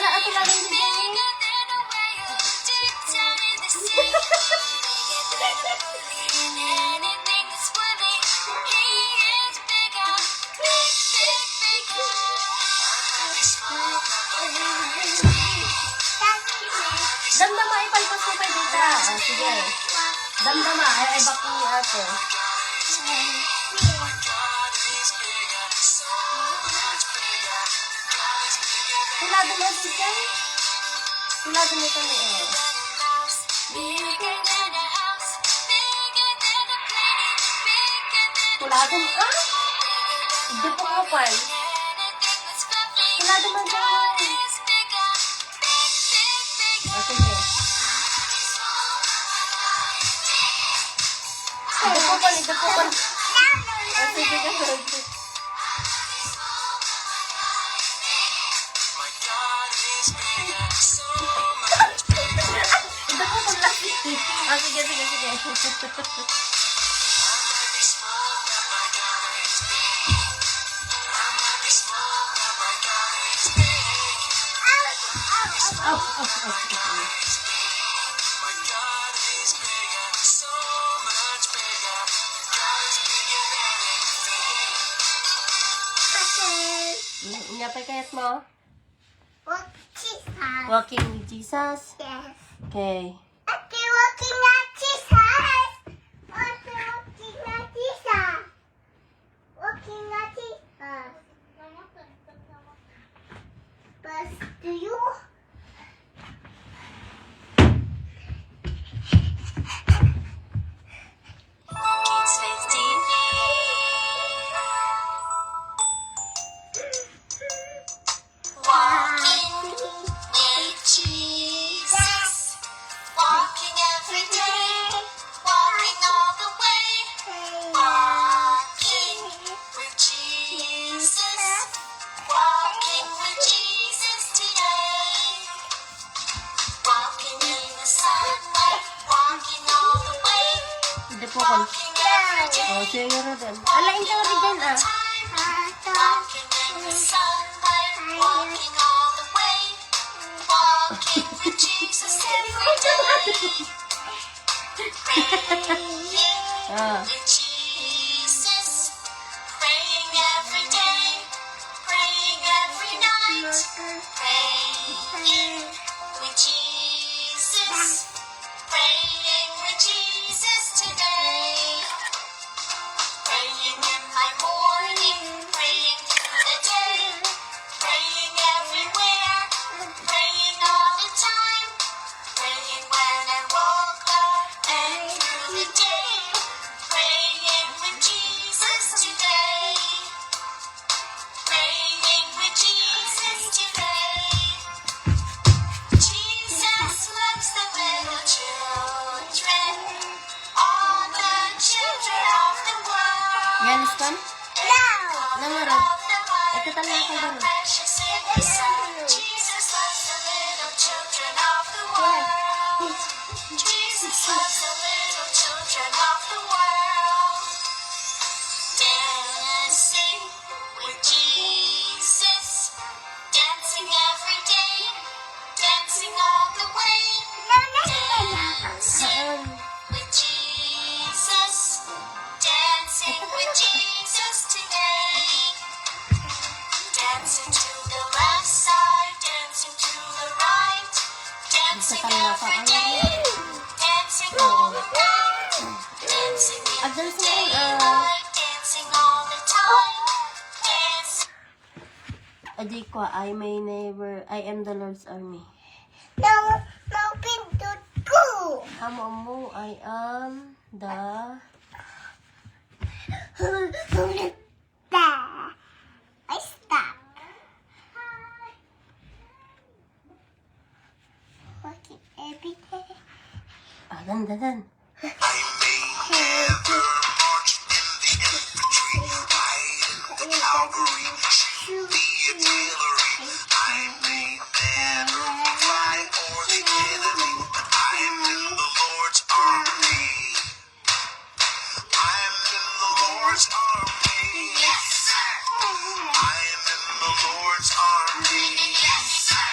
Wala ako laging bigyan. Damdama, ipalpas mo pa dito. Sige. Damdama, ay bako ni ate. Tulado mo dito. Tulado mo kami, Tulado mo, Hindi po ko pa. Tulado mo dyan. Sige. Ito po pa. Sige ka, sige. Ito po pa laki. Sige. Nyapay kayat mo? Walking with Jesus? Yes. Okay. Ate, walking with Jesus. Ate, walking with Jesus. Walking with Jesus. But do you? Hindi po ko. Sige nga rin. Alain ka nga rin dyan, Yanis kan? No. Nangarap. Ito talaga ka gano'n. Sa kanila pa ang Adal sa Adi ko, I am the Lord's army. No, pindot ko. Amo mo, I am the... I stop. Working every day. Dan. I may never march in the infantry, ride in the cavalry, shoot the artillery. I may never fly or the enemy, but I'm in the Lord's army. I'm in the Lord's army. Yes, sir. I'm in the Lord's army. Yes, sir.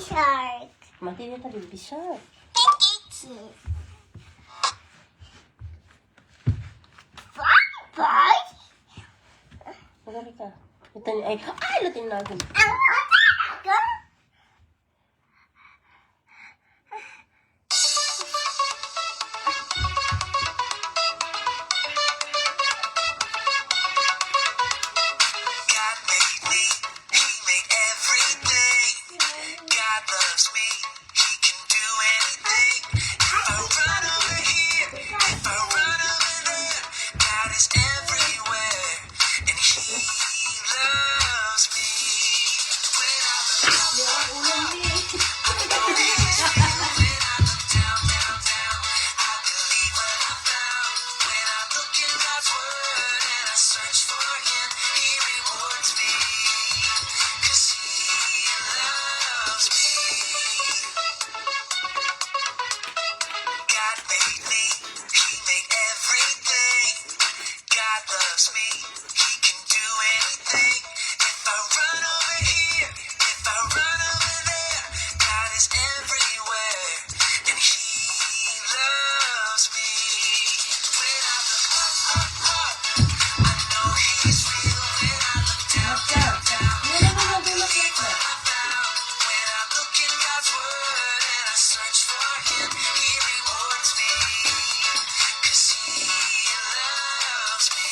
shark. Mati na ta baby shark. Bye. Magari ka. Ito ay latin na ako. Ang talaga. God made me, He made everything. God loves me, He can do anything. If I run over here, if I run over there, God is everywhere, and He loves me. When I look down, down, down, I believe what I found. When I look in God's word and I search for Him, He rewards me, 'cause He loves me. God made me, He made everything. God loves me, He can do anything. If I run over here, if I run over there, God is everywhere, and He loves me. When I look up, I know He's real. When I look down, down, down, I believe what I found. When I look in God's word and I search for Him, He rewards me, 'cause He loves me.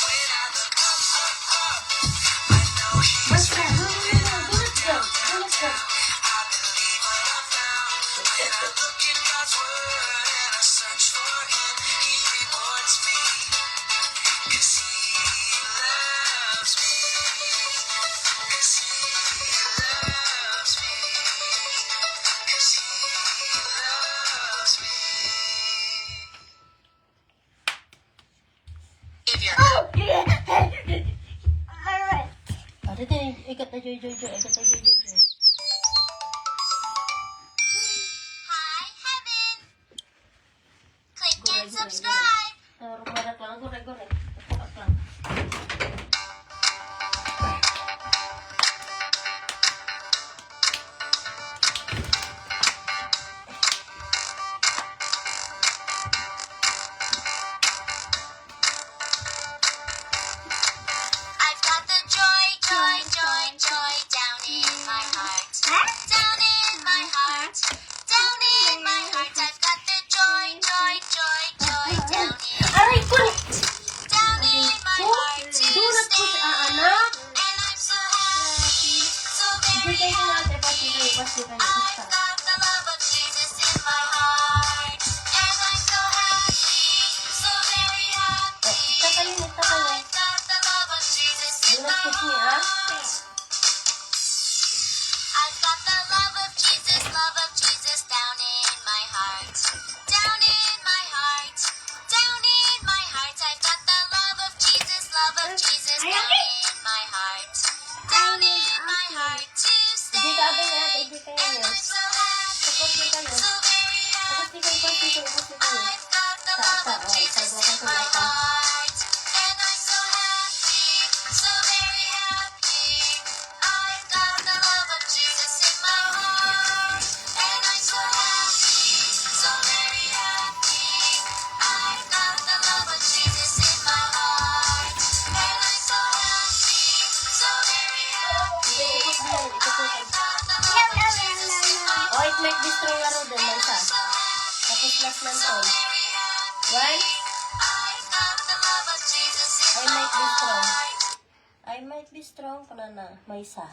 When I look up, I know He's real. When I look down, down, down, I believe what I found. When I look in God's word and I search for Him, He rewards me, 'cause He loves me. 'Cause He loves me. 'Cause He loves me. If you're Alright. Dito ikat na joy. Ikat na joy. Hi, Heaven. Click and Gore. subscribe. Rumarat lang, gore. Pakat lang. I've got the joy down in my heart. Down in my heart. Down in my heart. I've got the joy down in Aray ko! down in my heart to Dulat ko stay. si anak. And I'm so happy, so Hindi very kayo natin. happy. Pasti kayo. I've got the love of Jesus in my heart. And I'm so happy, so very happy. Ita kayo. I've got the love of Jesus in Dulat my ko siya. heart. I've got the love of Jesus down in my heart. Down in my heart. Down in my heart. I've got the love of Jesus down in my heart. Down in my heart to stay. Hindi ka abay natin. Hindi kayo And niya. I'm so happy, Pasti kayo. so very happy. Pasti kayo. I've got the love of Jesus in my heart. And I'm so happy, so very happy. I've got the love of Jesus in my heart. And I'm so happy, so very happy. I've got the love of Jesus in my heart. And I'm so happy, so very happy. Ikot mo yan. Ikot mo yan. I've got the love of Jesus in my heart. Oh, it might be strong laro din. May isa. So happy, Tapos last man so to. very happy. One. I've got the love of Jesus in I my might be strong. heart. I might be strong. Kana na. May isa.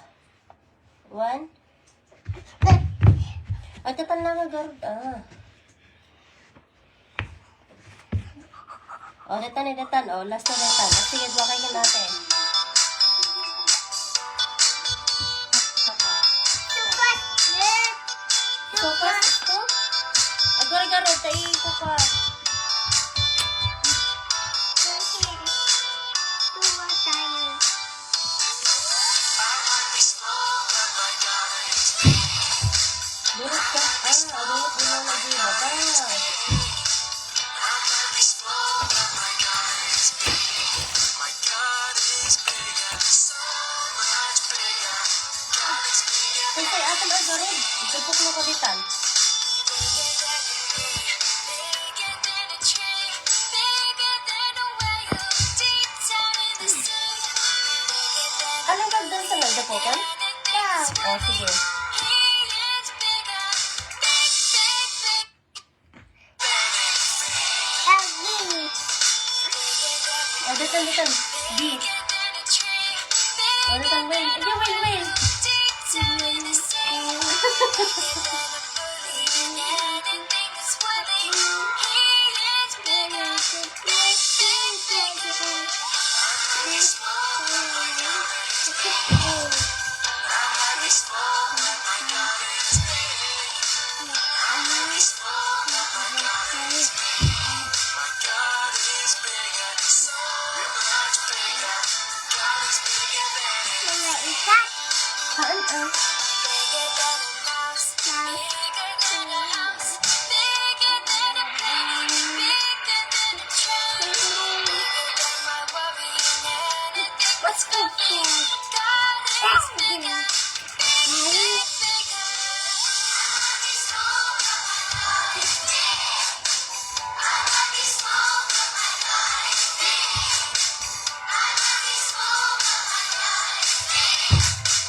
One. Ay, tatan lang ang guard. Oh, tatan. Oh, last na tatan. Sige, dua kayo natin. So, fast to? Agora, garota, ko pa. Tuwa tayo. I might be small, but my God is big. Durot ka. Durot mo na lagi. Baba. I might be small, but my God is big. My God is bigger, so much bigger. ka rin. Itupok mo ka ditan. Anong gagdan sa nagdapokan? Oh, sige. Oh, ditan. B. Oh, ditan, win. Hindi, win. Haan. What's good? That's good.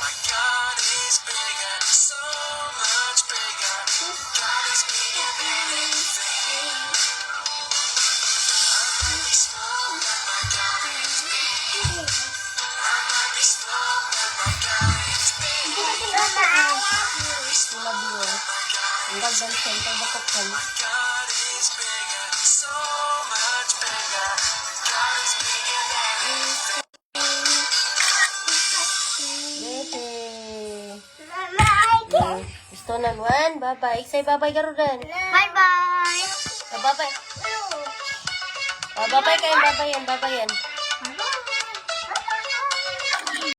My God is bigger, so much bigger. God is bigger than anything. I might be small, but my God is big. I might be small, but my God is big. Love you. Ang gagdan siya. Ang gagdapokan. God is bigger, so much bigger. God is bigger than anything. Bebe. Gusto na Juan. Bye-bye. Say bye-bye ka rin. Bye-bye. Bye-bye. Bye-bye kayo. Bye-bye yan.